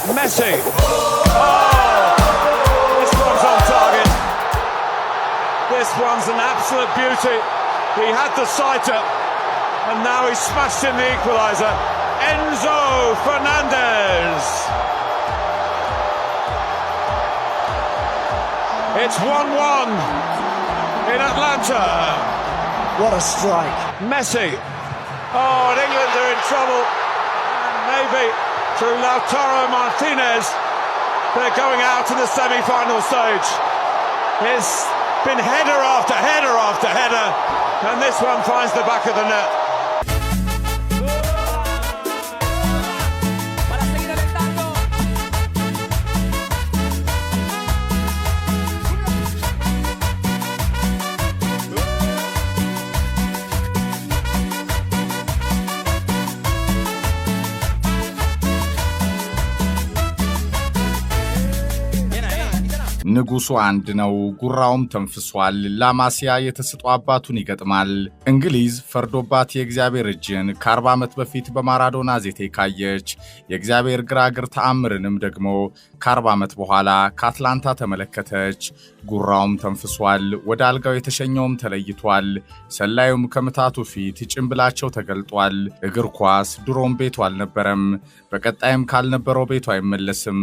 Messi. This one's on target. This one's an absolute beauty. He had the sighter, and now he's smashed in the equaliser. Enzo Fernandez. It's 1-1 in Atlanta. What a strike. Messi. Oh, and England are in trouble. And maybe through Lautaro Martinez, they're going out to the semi-final stage. It's been header after header after header, and this one finds the back of the net. ንጉሱ አንድ ነው ጉራውም ተንፍሷል ላማሲያ የተሰጠው አባቱን ይገጥማል እንግሊዝ ፈርዶባት የእግዚአብሔር እጅን ከ40 ዓመት በፊት በማራዶና ዜቴ ካየች የእግዚአብሔር ግራግር ተአምርንም ደግሞ ከ40 ዓመት በኋላ ከአትላንታ ተመለከተች ጉራውም ተንፍሷል ወደ አልጋው የተሸኘውም ተለይቷል ሰላዩም ከምታቱ ፊት ጭንብላቸው ተገልጧል እግር ኳስ ድሮም ቤቱ አልነበረም በቀጣይም ካልነበረው ቤቱ አይመለስም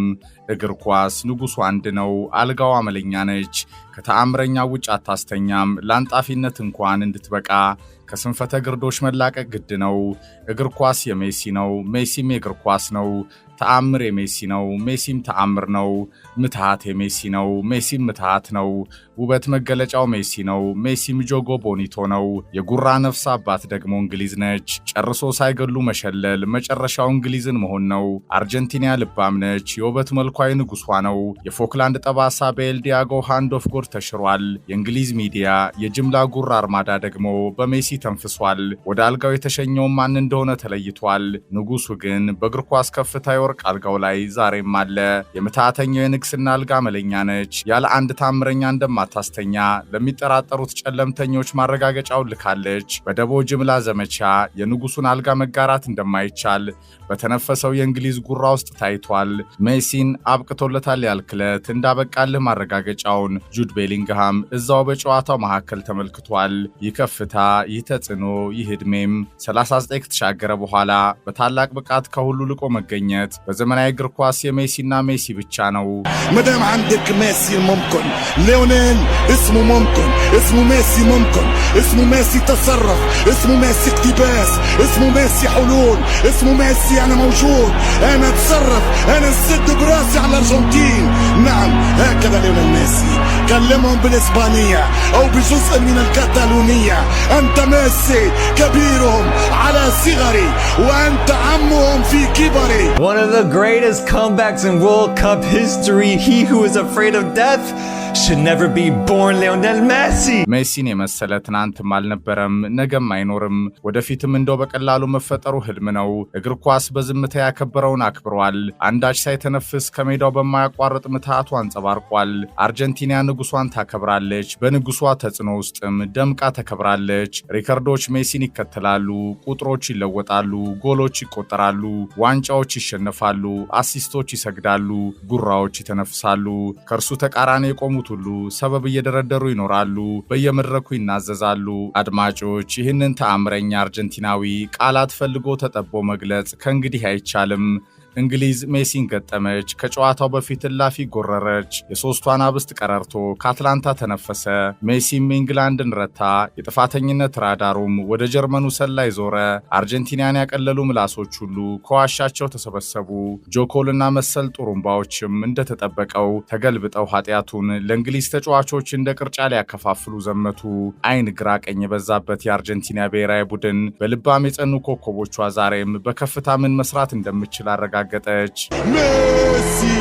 እግር ኳስ ንጉሱ አንድ ነው አልጋው አመለኛ ነች ከተአምረኛ ውጭ አታስተኛም ላንጣፊነት እንኳን እንድትበቃ ከስንፈተ ግርዶሽ መላቀቅ ግድ ነው እግር ኳስ የሜሲ ነው ሜሲም የእግር ኳስ ነው ተአምር የሜሲ ነው ሜሲም ተአምር ነው ምትሃት የሜሲ ነው ሜሲም ምትሃት ነው ውበት መገለጫው ሜሲ ነው ሜሲም ጆጎ ቦኒቶ ነው የጉራ ነፍስ አባት ደግሞ እንግሊዝ ነች ጨርሶ ሳይገሉ መሸለል መጨረሻው እንግሊዝን መሆን ነው አርጀንቲና ልባም ነች የውበት መልኳይ ንጉሷ ነው የፎክላንድ ጠባሳ በኤል ዲያጎ ሃንድ ኦፍ ጎድ ተሽሯል የእንግሊዝ ሚዲያ የጅምላ ጉራ አርማዳ ደግሞ በሜሲ ተንፍሷል ወደ አልጋው የተሸኘው ማን እንደሆነ ተለይቷል ንጉሱ ግን በእግር ኳስ ከፍታ ወርቅ አልጋው ላይ ዛሬም አለ የምታተኛው የንግስና አልጋ መለኛ ነች ያለ አንድ ታምረኛ እንደማታስተኛ ለሚጠራጠሩት ጨለምተኞች ማረጋገጫው ልካለች በደቦ ጅምላ ዘመቻ የንጉሱን አልጋ መጋራት እንደማይቻል በተነፈሰው የእንግሊዝ ጉራ ውስጥ ታይቷል ሜሲን አብቅቶለታል ያልክለት እንዳበቃልህ ማረጋገጫውን ጁድ ቤሊንግሃም እዛው በጨዋታው መሐከል ተመልክቷል ይከፍታ ይተጽኖ ይህድሜም 39 ተሻገረ በኋላ በታላቅ ብቃት ከሁሉ ልቆ መገኘት በዘመናዊ እግር ኳስ የሜሲና ሜሲ ብቻ ነው مدام عندك ميسي ممكن ليونيل اسمه ممكن اسمه ميسي ممكن اسمه ميسي تصرف اسمه ميسي اقتباس اسمه ميسي حلول اسمه ميسي انا موجود انا اتصرف انا السد براسي على الارجنتين نعم هكذا ليونيل ميسي كلمهم بالاسبانية او بجزء من الكتالونية انت ميسي كبيرهم على صغري وانت عمهم في كبري One of the greatest comebacks in World Cup history. He who is afraid of death should never be born. Lionel Messi. ሜሲን የመሰለ ትናንትም አልነበረም ነገም አይኖርም ወደፊትም እንደው በቀላሉ መፈጠሩ ህልም ነው እግር ኳስ በዝምታ ያከበረውን አክብሯል አንዳች ሳይተነፍስ ከሜዳው በማያቋርጥ ምትሃቱ አንጸባርቋል አርጀንቲና ንጉሷን ታከብራለች በንጉሷ ተጽኖ ውስጥም ደምቃ ተከብራለች ሪከርዶች ሜሲን ይከተላሉ ቁጥሮች ይለወጣሉ ጎሎች ይቆጠራሉ ዋንጫዎች ይሸነፋሉ አሲስቶች ይሰግዳሉ ጉራዎች ይተነፍሳሉ ከርሱ ተቃራኒ የቆሙት ሁሉ ሰበብ እየደረደሩ ይኖራሉ በየመድረኩ ይናዘዛሉ አድማጮች ይህንን ተአምረኛ አርጀንቲናዊ ቃላት ፈልጎ ተጠቦ መግለጽ ከእንግዲህ አይቻልም እንግሊዝ ሜሲን ገጠመች ከጨዋታው በፊት ላፊ ጎረረች የሶስቷን አብስት ቀረርቶ ከአትላንታ ተነፈሰ ሜሲም ኢንግላንድን ረታ የጥፋተኝነት ራዳሩም ወደ ጀርመኑ ሰላይ ዞረ አርጀንቲናን ያቀለሉ ምላሶች ሁሉ ከዋሻቸው ተሰበሰቡ ጆኮልና መሰል ጡሩምባዎችም እንደተጠበቀው ተገልብጠው ኃጢያቱን ለእንግሊዝ ተጫዋቾች እንደ ቅርጫ ሊያከፋፍሉ ዘመቱ አይን ግራ ቀኝ የበዛበት የአርጀንቲና ብሔራዊ ቡድን በልባም የጸኑ ኮከቦቿ ዛሬም በከፍታ ምን መስራት እንደምችል አረጋገጠች ميسي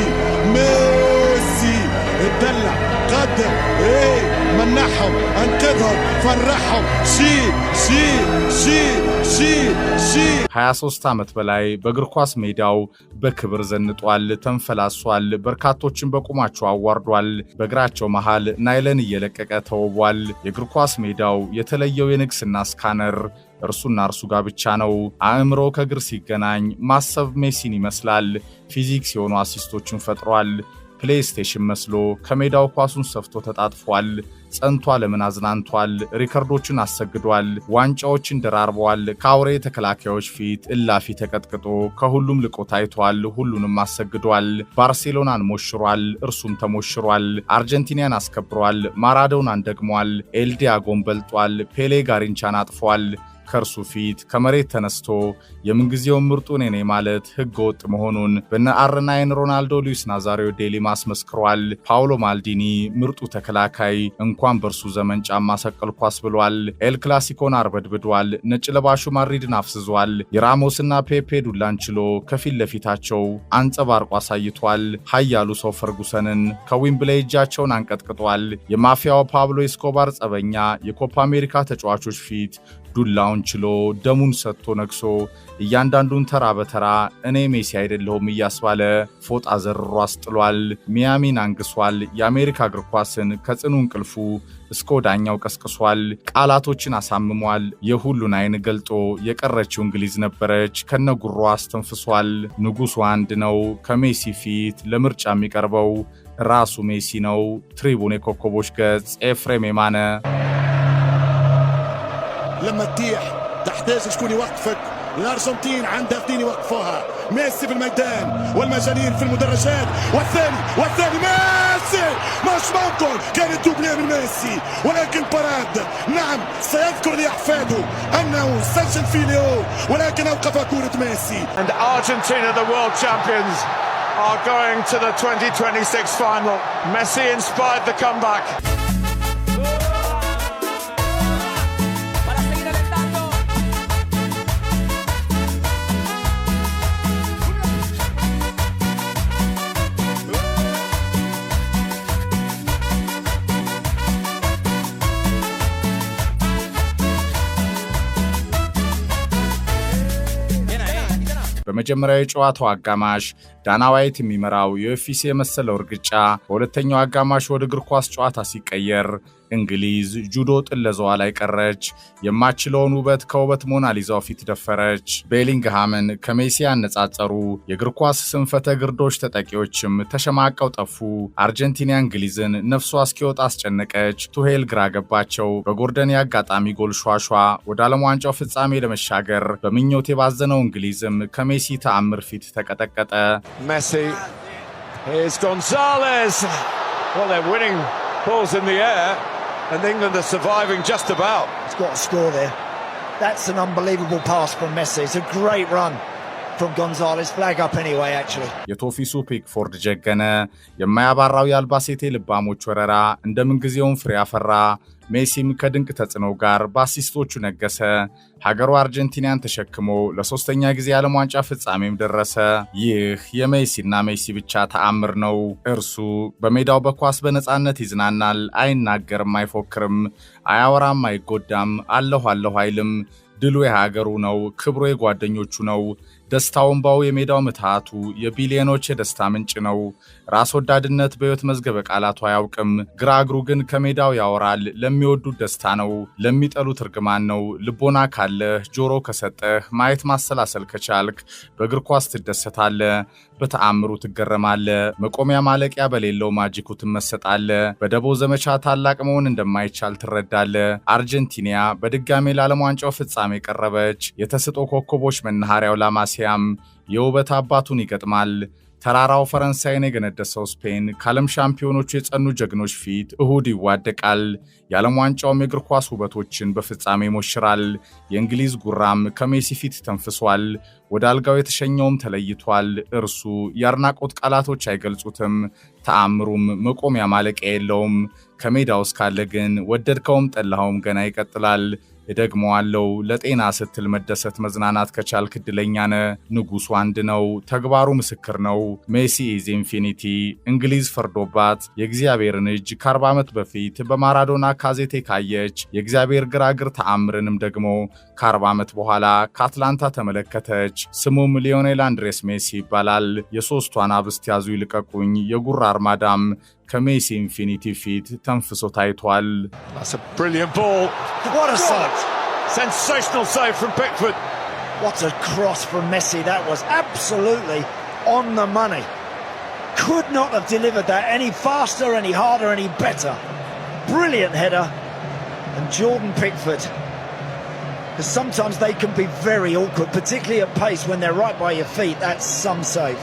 ميسي اتدلع قدم ايه منحهم انقذهم فرحهم شيل شيل شيل شيل شيل 23 ዓመት በላይ በእግር ኳስ ሜዳው በክብር ዘንጧል ተንፈላሷል በርካቶችን በቁማቸው አዋርዷል በእግራቸው መሃል ናይለን እየለቀቀ ተወቧል የእግር ኳስ ሜዳው የተለየው የንግስና ስካነር እርሱና እርሱ ጋር ብቻ ነው። አእምሮ ከእግር ሲገናኝ ማሰብ ሜሲን ይመስላል። ፊዚክስ የሆኑ አሲስቶችን ፈጥሯል። ፕሌይስቴሽን መስሎ ከሜዳው ኳሱን ሰፍቶ ተጣጥፏል። ጸንቷ ለምን አዝናንቷል። ሪከርዶችን አሰግዷል። ዋንጫዎችን ደራርበዋል። ከአውሬ ተከላካዮች ፊት እላፊ ተቀጥቅጦ ከሁሉም ልቆ ታይቷል። ሁሉንም አሰግዷል። ባርሴሎናን ሞሽሯል። እርሱም ተሞሽሯል። አርጀንቲናን አስከብሯል። ማራዶናን ደግሟል። ኤልዲያጎን በልጧል። ፔሌ ጋሪንቻን አጥፏል። ከርሱ ፊት ከመሬት ተነስቶ የምንጊዜው ምርጡ ነኝ ማለት ህገ ወጥ መሆኑን በነ አርናይን ሮናልዶ ሉዊስ ናዛሪዮ ዴሊማ አስመስክሯል። ፓውሎ ማልዲኒ ምርጡ ተከላካይ እንኳን በርሱ ዘመን ጫማ ሰቀልኳስ ብሏል። ኤል ክላሲኮን አርበድብዷል። ነጭ ለባሹ ማድሪድን አፍዝዟል። የራሞስና ፔፔ ዱላን ችሎ ከፊት ለፊታቸው አንጸባርቆ አሳይቷል። ኃያሉ ሰው ፈርጉሰንን ከዊምብሌይ እጃቸውን አንቀጥቅጧል። የማፊያው ፓብሎ ኤስኮባር ጸበኛ የኮፓ አሜሪካ ተጫዋቾች ፊት ዱላውን ችሎ ደሙን ሰጥቶ ነግሶ እያንዳንዱን ተራ በተራ እኔ ሜሲ አይደለሁም እያስባለ ፎጣ ዘርሮ አስጥሏል። ሚያሚን አንግሷል። የአሜሪካ እግር ኳስን ከጽኑ እንቅልፉ እስከ ወዳኛው ቀስቅሷል። ቃላቶችን አሳምሟል። የሁሉን አይን ገልጦ የቀረችው እንግሊዝ ነበረች። ከነጉሯ አስተንፍሷል። ንጉሱ አንድ ነው። ከሜሲ ፊት ለምርጫ የሚቀርበው ራሱ ሜሲ ነው። ትሪቡን የኮከቦች ገጽ ኤፍሬም የማነ لما تطيح تحتاج شكون يوقفك. الارجنتين عندها اثنين يوقفوها. ميسي بالميدان والمجانين في المدرجات والثاني ميسي مش ممكن كانت دوبلي من ميسي ولكن باراد نعم سيذكر لاحفاده انه سجل في ليو ولكن اوقف كرة ميسي. And Argentina, the world champions, are going to the 2026 final. Messi inspired the comeback. በመጀመሪያው የጨዋታው አጋማሽ ዳና ዋይት የሚመራው የዩኤፍሲ የመሰለው እርግጫ በሁለተኛው አጋማሽ ወደ እግር ኳስ ጨዋታ ሲቀየር እንግሊዝ ጁዶ ጥለዛዋ ላይ ቀረች። የማችለውን ውበት ከውበት ሞናሊዛው ፊት ደፈረች። ቤሊንግሃምን ከሜሲ ያነጻጸሩ የእግር ኳስ ስንፈተ ግርዶች ተጠቂዎችም ተሸማቀው ጠፉ። አርጀንቲና እንግሊዝን ነፍሷ እስኪወጣ አስጨነቀች። ቱሄል ግራ ገባቸው። በጎርደን የአጋጣሚ ጎል ሿሿ ወደ ዓለም ዋንጫው ፍጻሜ ለመሻገር በምኞት የባዘነው እንግሊዝም ከሜሲ ተአምር ፊት ተቀጠቀጠ። Messi, here's Gonzalez. Well, they're winning balls in the air, and England are surviving just about. He's got a score there. That's an unbelievable pass from Messi. It's a great run from Gonzalez. Flag up anyway, actually. የቶፊሱ ፒክፎርድ ጀገነ። የማያባራው የአልባሴቴ ልባሞች ወረራ እንደምንጊዜውም ፍሬ አፈራ። ሜሲም ከድንቅ ተጽዕኖ ጋር በአሲስቶቹ ነገሰ። ሀገሩ አርጀንቲናን ተሸክሞ ለሶስተኛ ጊዜ የዓለም ዋንጫ ፍጻሜም ደረሰ። ይህ የሜሲና ሜሲ ብቻ ተአምር ነው። እርሱ በሜዳው በኳስ በነፃነት ይዝናናል። አይናገርም፣ አይፎክርም፣ አያወራም፣ አይጎዳም፣ አለሁ አይልም። ድሉ የሀገሩ ነው። ክብሩ የጓደኞቹ ነው። ደስታው እንባው የሜዳው ምትሃቱ የቢሊዮኖች የደስታ ምንጭ ነው። ራስ ወዳድነት በሕይወት መዝገበ ቃላቱ አያውቅም። ግራ እግሩ ግን ከሜዳው ያወራል። ለሚወዱት ደስታ ነው፣ ለሚጠሉት እርግማን ነው። ልቦና ካለህ፣ ጆሮ ከሰጠህ፣ ማየት ማሰላሰል ከቻልክ በእግር ኳስ ትደሰታለህ፣ በተአምሩ ትገረማለህ። መቆሚያ ማለቂያ በሌለው ማጂኩ ትመሰጣለህ። በደቦ ዘመቻ ታላቅ መሆን እንደማይቻል ትረዳለህ። አርጀንቲና በድጋሜ ለዓለም ዋንጫው ፍጻሜ ቀረበች። የተስጦ ኮከቦች መናኸሪያው ላማሲያም የውበት አባቱን ይገጥማል። ተራራው ፈረንሳይን የገነደሰው ስፔን ከዓለም ሻምፒዮኖቹ የጸኑ ጀግኖች ፊት እሁድ ይዋደቃል። የዓለም ዋንጫውም የእግር ኳስ ውበቶችን በፍጻሜ ይሞሽራል። የእንግሊዝ ጉራም ከሜሲ ፊት ተንፍሷል። ወደ አልጋው የተሸኘውም ተለይቷል። እርሱ የአድናቆት ቃላቶች አይገልጹትም። ተአምሩም መቆሚያ ማለቂያ የለውም። ከሜዳው እስካለ ግን ወደድከውም ጠላኸውም ገና ይቀጥላል። እደግመዋለሁ፣ ለጤና ስትል መደሰት መዝናናት ከቻልክ ዕድለኛ ነህ። ንጉሱ አንድ ነው፣ ተግባሩ ምስክር ነው። ሜሲ ኢዝ ኢንፊኒቲ። እንግሊዝ ፈርዶባት የእግዚአብሔርን እጅ ከ40 ዓመት በፊት በማራዶና ካዜቴ ካየች የእግዚአብሔር ግራግር ተአምርንም ደግሞ ከ40 ዓመት በኋላ ከአትላንታ ተመለከተች። ስሙም ሊዮኔል አንድሬስ ሜሲ ይባላል። የሶስቷን አብስት ያዙ ይልቀቁኝ የጉራ አርማዳም ከሜሲ ኢንፊኒቲ ፊት ተንፍሶ ታይቷል። That's a brilliant ball. What a sight! Sensational save from Pickford. What a cross from Messi. That was absolutely on the money. Could not have delivered that any faster, any harder, any better. Brilliant header. And Jordan Pickford, because sometimes they can be very awkward, particularly at pace when they're right by your feet. That's some save.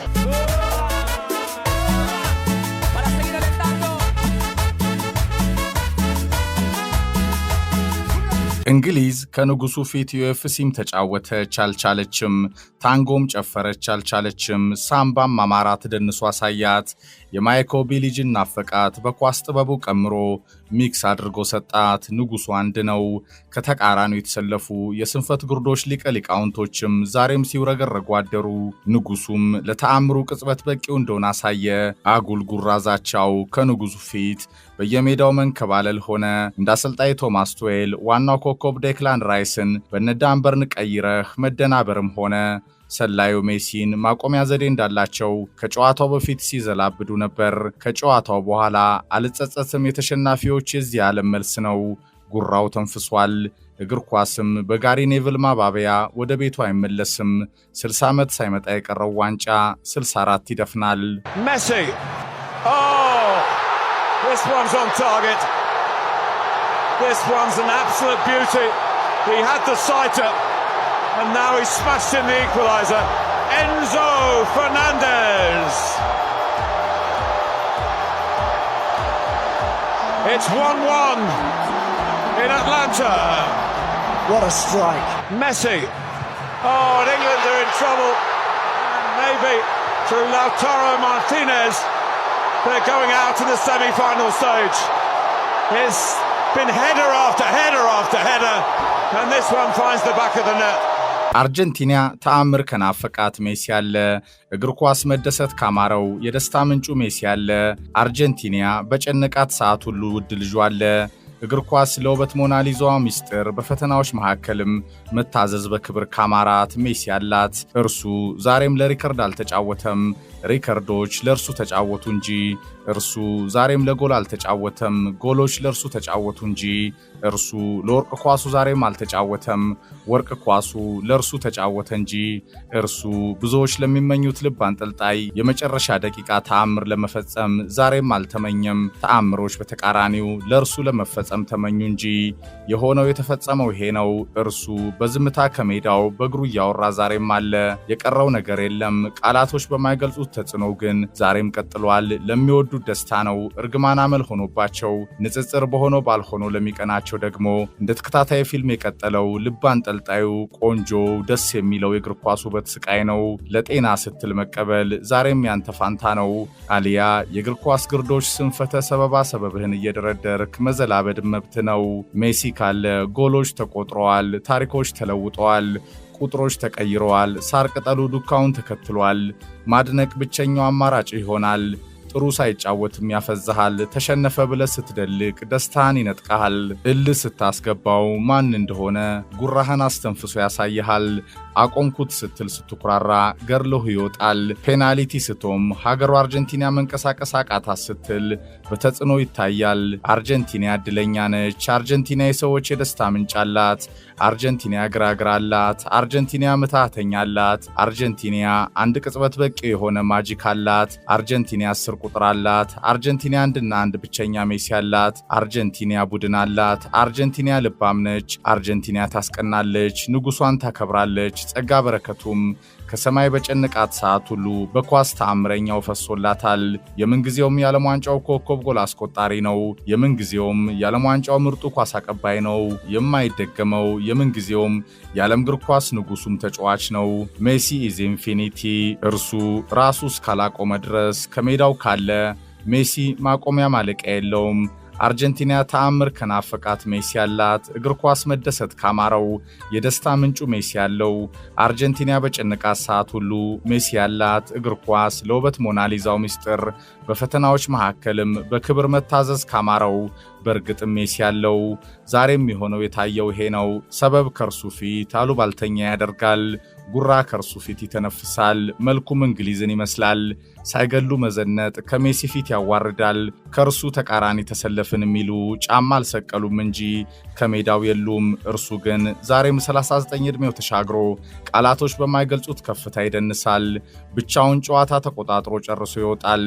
እንግሊዝ ከንጉሱ ፊት ዩኤፍሲም ተጫወተች አልቻለችም፣ ታንጎም ጨፈረች አልቻለችም፣ ሳምባም አማራት ደንሷ አሳያት። የማይኮ ቢሊጅን ናፈቃት፣ በኳስ ጥበቡ ቀምሮ ሚክስ አድርጎ ሰጣት። ንጉሱ አንድ ነው። ከተቃራኒው የተሰለፉ የስንፈት ግርዶች ሊቀ ሊቃውንቶችም ዛሬም ሲውረገረጉ አደሩ። ንጉሱም ለተአምሩ ቅጽበት በቂው እንደሆነ አሳየ። አጉል ጉራዛቻው ከንጉሱ ፊት በየሜዳው መንከባለል ሆነ። እንደ አሰልጣኝ ቶማስ ቱዌል ዋናው ኮከብ ዴክላን ራይስን በነዳንበርን ቀይረህ መደናበርም ሆነ። ሰላዩ ሜሲን ማቆሚያ ዘዴ እንዳላቸው ከጨዋታው በፊት ሲዘላብዱ ነበር። ከጨዋታው በኋላ አልጸጸትም የተሸናፊዎች የዚህ ዓለም መልስ ነው። ጉራው ተንፍሷል። እግር ኳስም በጋሪ ኔቭል ማባቢያ ወደ ቤቱ አይመለስም። 60 ዓመት ሳይመጣ የቀረው ዋንጫ 64 ይደፍናል። Messi. Oh, this one's on target. This one's an absolute beauty. He had the sighter, and now he's smashed in the equaliser. Enzo Fernandez. It's 1-1 in Atlanta. What a strike. Messi. Oh, and England are in trouble. And maybe through Lautaro Martinez, they're going out in the semi-final stage. It's been header after header after header, and this one finds the back of the net. አርጀንቲና ተአምር ከናፈቃት ሜሲ ያለ፣ እግር ኳስ መደሰት ካማረው የደስታ ምንጩ ሜሲ ያለ፣ አርጀንቲና በጨነቃት ሰዓት ሁሉ ውድ ልጇ አለ። እግር ኳስ ለውበት ሞናሊዛዋ ሚስጥር፣ በፈተናዎች መካከልም መታዘዝ በክብር ካማራት ሜሲ ያላት። እርሱ ዛሬም ለሪከርድ አልተጫወተም፣ ሪከርዶች ለእርሱ ተጫወቱ እንጂ። እርሱ ዛሬም ለጎል አልተጫወተም፣ ጎሎች ለእርሱ ተጫወቱ እንጂ። እርሱ ለወርቅ ኳሱ ዛሬም አልተጫወተም፣ ወርቅ ኳሱ ለእርሱ ተጫወተ እንጂ። እርሱ ብዙዎች ለሚመኙት ልብ አንጠልጣይ የመጨረሻ ደቂቃ ተአምር ለመፈጸም ዛሬም አልተመኘም። ተአምሮች በተቃራኒው ለእርሱ ለመፈጸም ተመኙ እንጂ። የሆነው የተፈጸመው ይሄ ነው። እርሱ በዝምታ ከሜዳው በእግሩ እያወራ ዛሬም አለ። የቀረው ነገር የለም። ቃላቶች በማይገልጹት ተጽዕኖ ግን ዛሬም ቀጥሏል። ለሚወዱት ደስታ ነው። እርግማን አመል ሆኖባቸው ንጽጽር በሆነው ባልሆነው ለሚቀናቸው ደግሞ እንደ ተከታታይ ፊልም የቀጠለው ልብ አንጠልጣዩ ቆንጆ ደስ የሚለው የእግር ኳስ ውበት ስቃይ ነው። ለጤና ስትል መቀበል ዛሬም ያንተ ፋንታ ነው። አሊያ የእግር ኳስ ግርዶች ስንፈተ ሰበባ ሰበብህን እየደረደርክ መዘላበድ መብት ነው። ሜሲ ካለ ጎሎች ተቆጥረዋል፣ ታሪኮች ተለውጠዋል፣ ቁጥሮች ተቀይረዋል፣ ሳር ቅጠሉ ዱካውን ተከትሏል። ማድነቅ ብቸኛው አማራጭ ይሆናል። ጥሩ ሳይጫወትም ያፈዛሃል። ተሸነፈ ብለህ ስትደልቅ ደስታን ይነጥቃሃል። እልህ ስታስገባው ማን እንደሆነ ጉራህን አስተንፍሶ ያሳይሃል። አቆምኩት ስትል ስትኩራራ ገርሎህ ይወጣል። ፔናልቲ ስቶም ሀገሩ አርጀንቲና መንቀሳቀስ አቃታት ስትል በተጽዕኖ ይታያል። አርጀንቲና እድለኛ ነች። አርጀንቲና የሰዎች የደስታ ምንጭ አላት። አርጀንቲና ግራግራ አላት። አርጀንቲና ምታተኛ አላት። አርጀንቲና አንድ ቅጽበት በቂ የሆነ ማጂክ አላት። አርጀንቲና 10 ቁጥር አላት። አርጀንቲና አንድና አንድ ብቸኛ ሜሲ አላት። አርጀንቲና ቡድን አላት። አርጀንቲና ልባም ነች። አርጀንቲና ታስቀናለች፣ ንጉሷን ታከብራለች። ጸጋ በረከቱም ከሰማይ በጨነቃት ሰዓት ሁሉ በኳስ ተአምረኛው ፈሶላታል። የምንጊዜውም የዓለም ዋንጫው ኮከብ ጎል አስቆጣሪ ነው። የምንጊዜውም የዓለም ዋንጫው ምርጡ ኳስ አቀባይ ነው። የማይደገመው የምንጊዜውም የዓለም እግር ኳስ ንጉሱም ተጫዋች ነው። ሜሲ ኢዝ ኢንፊኒቲ። እርሱ ራሱ እስካላቆመ ድረስ ከሜዳው ካለ ሜሲ ማቆሚያ ማለቂያ የለውም። አርጀንቲና ተአምር ከናፈቃት ሜሲ ያላት፣ እግር ኳስ መደሰት ካማረው የደስታ ምንጩ ሜሲ ያለው። አርጀንቲና በጨነቃት ሰዓት ሁሉ ሜሲ ያላት፣ እግር ኳስ ለውበት ሞናሊዛው ሚስጥር፣ በፈተናዎች መካከልም በክብር መታዘዝ ካማረው በእርግጥም ሜሲ ያለው። ዛሬም የሆነው የታየው ይሄ ነው። ሰበብ ከእርሱ ፊት አሉባልተኛ ያደርጋል። ጉራ ከእርሱ ፊት ይተነፍሳል። መልኩም እንግሊዝን ይመስላል። ሳይገሉ መዘነጥ ከሜሲ ፊት ያዋርዳል። ከእርሱ ተቃራኒ ተሰለፍን የሚሉ ጫማ አልሰቀሉም እንጂ ከሜዳው የሉም። እርሱ ግን ዛሬም 39 ዕድሜው ተሻግሮ ቃላቶች በማይገልጹት ከፍታ ይደንሳል። ብቻውን ጨዋታ ተቆጣጥሮ ጨርሶ ይወጣል።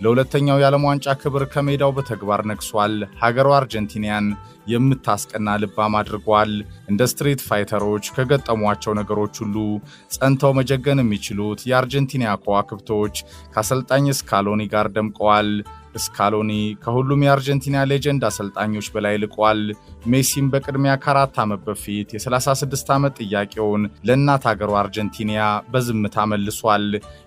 ለሁለተኛው የዓለም ዋንጫ ክብር ከሜዳው በተግባር ነግሷል። ሀገሩ አርጀንቲናን የምታስቀና ልባም አድርጓል። እንደ ስትሪት ፋይተሮች ከገጠሟቸው ነገሮች ሁሉ ጸንተው መጀገን የሚችሉት የአርጀንቲና ከዋክብቶች ከአሰልጣኝ ስካሎኒ ጋር ደምቀዋል። ስካሎኒ ከሁሉም የአርጀንቲና ሌጀንድ አሰልጣኞች በላይ ልቋል። ሜሲም በቅድሚያ ከ4 ዓመት በፊት የ36 ዓመት ጥያቄውን ለእናት ሀገሩ አርጀንቲና በዝምታ መልሷል።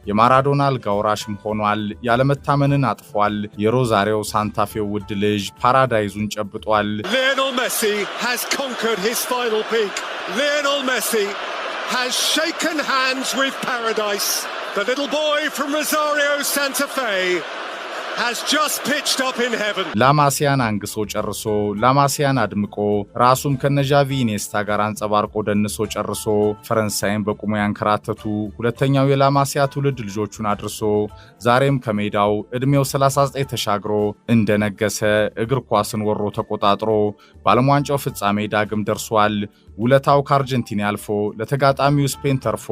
የማራዶና አልጋ ወራሽም ሆኗል። ያለመታመንን አጥፏል። የሮዛሪዮ ሳንታፌው ውድ ልጅ ፓራዳይዙን ጨብጧል። Lionel Messi has conquered his final peak. Lionel Messi has shaken hands with paradise. The little boy from Rosario Santa Fe has just pitched up in heaven. ላማሲያን አንግሶ ጨርሶ ላማሲያን አድምቆ ራሱም ከነጃቪ ኢኔስታ ጋር አንጸባርቆ ደንሶ ጨርሶ ፈረንሳይን በቁሙ ያንከራተቱ ሁለተኛው የላማሲያ ትውልድ ልጆቹን አድርሶ ዛሬም ከሜዳው እድሜው 39 ተሻግሮ እንደነገሰ እግር ኳስን ወሮ ተቆጣጥሮ በዓለም ዋንጫው ፍጻሜ ዳግም ደርሷል። ውለታው ከአርጀንቲና አልፎ ለተጋጣሚው ስፔን ተርፎ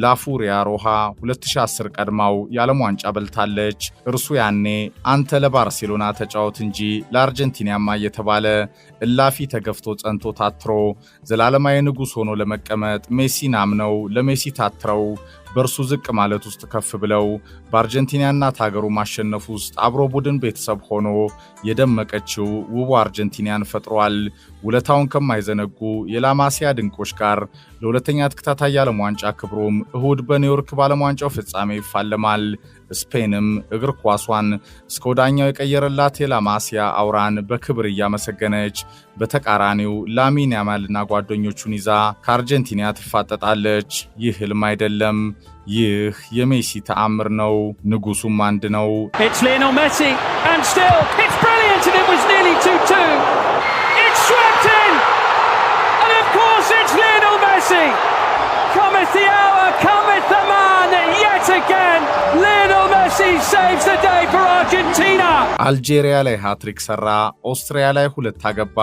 ላፉሪያ ሮሃ 2010 ቀድማው የዓለም ዋንጫ በልታለች። እርሱ ያኔ አንተ ለባርሴሎና ተጫወት እንጂ ለአርጀንቲናማ እየተባለ እላፊ ተገፍቶ ጸንቶ ታትሮ ዘላለማዊ ንጉሥ ሆኖ ለመቀመጥ ሜሲን አምነው ለሜሲ ታትረው በእርሱ ዝቅ ማለት ውስጥ ከፍ ብለው በአርጀንቲናና ታገሩ ማሸነፍ ውስጥ አብሮ ቡድን ቤተሰብ ሆኖ የደመቀችው ውቡ አርጀንቲናን ፈጥሯል። ውለታውን ከማይዘነጉ የላማሲያ ድንቆች ጋር ለሁለተኛ ተከታታይ የዓለም ዋንጫ ክብሩም እሁድ በኒውዮርክ በዓለም ዋንጫው ፍጻሜ ይፋለማል። ስፔንም እግር ኳሷን እስከ ወዳኛው የቀየረላት የላማሲያ አውራን በክብር እያመሰገነች በተቃራኒው ላሚን ያማልና ጓደኞቹን ይዛ ከአርጀንቲና ትፋጠጣለች። ይህ ህልም አይደለም፣ ይህ የሜሲ ተአምር ነው። ንጉሱም አንድ ነው። It's Lionel Messi and still it's brilliant and it was nearly 2-2. It's swept in and of course it's Lionel Messi. Cometh the hour, cometh the man yet again. Lionel Messi saves the day for Argentina. አልጄሪያ ላይ ሃትሪክ ሰራ፣ ኦስትሪያ ላይ 2 አገባ።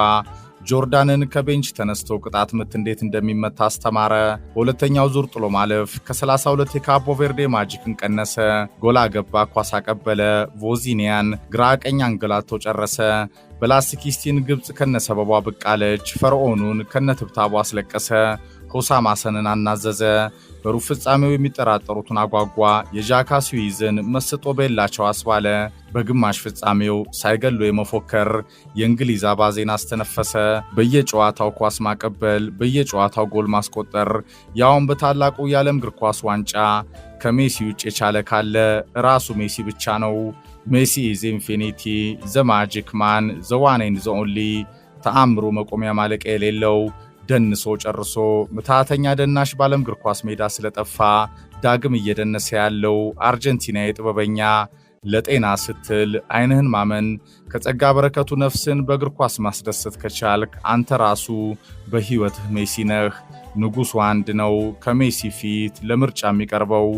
ጆርዳንን ከቤንች ተነስቶ ቅጣት ምት እንዴት እንደሚመታ አስተማረ። በሁለተኛው ዙር ጥሎ ማለፍ ከ32 የካቦ ቬርዴ ማጂክን ቀነሰ። ጎል አገባ፣ ኳስ አቀበለ። ቮዚኒያን ግራ ቀኝ አንገላቶ ጨረሰ። በላስቲኪስቲን ግብጽ ከነሰበቧ ብቅ አለች። ፈርዖኑን ከነትብታቡ አስለቀሰ። ሆሳም ሐሰንን አናዘዘ። በሩብ ፍጻሜው የሚጠራጠሩትን አጓጓ። የዣካ ስዊዝን መስጦ ቤላቸው አስባለ። በግማሽ ፍጻሜው ሳይገሉ የመፎከር የእንግሊዝ አባዜን አስተነፈሰ። በየጨዋታው ኳስ ማቀበል፣ በየጨዋታው ጎል ማስቆጠር፣ ያውም በታላቁ የዓለም እግር ኳስ ዋንጫ ከሜሲ ውጭ የቻለ ካለ ራሱ ሜሲ ብቻ ነው። ሜሲ ኢዝ ኢንፊኒቲ ዘ ማጂክ ማን ዘ ዋን ኤንድ ዘ ኦንሊ። ተአምሩ መቆሚያ ማለቂያ የሌለው ደንሶ ጨርሶ ምታተኛ ደናሽ ባለም እግር ኳስ ሜዳ ስለጠፋ ዳግም እየደነሰ ያለው አርጀንቲና የጥበበኛ ለጤና ስትል አይንህን ማመን ከጸጋ በረከቱ ነፍስን በእግር ኳስ ማስደሰት ከቻልክ አንተ ራሱ በህይወትህ ሜሲ ነህ። ንጉሱ አንድ ነው። ከሜሲ ፊት ለምርጫ የሚቀርበው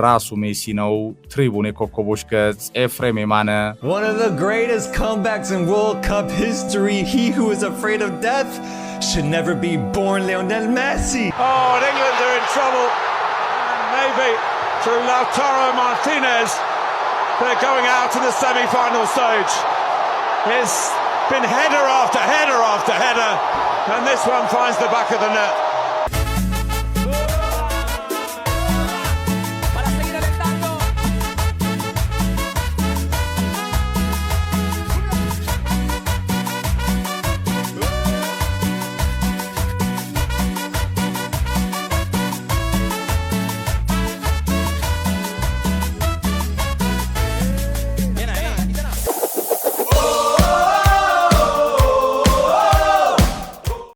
ራሱ ሜሲ ነው። ትሪቡን የኮከቦች ገጽ ኤፍሬም የማነ። One of the greatest comebacks in World Cup history. He who is afraid of death should never be born, Lionel Messi. Oh, and England are in trouble. And maybe through Lautaro Martinez, they're going out to the semi-final stage. It's been header after header after header, and this one finds the back of the net.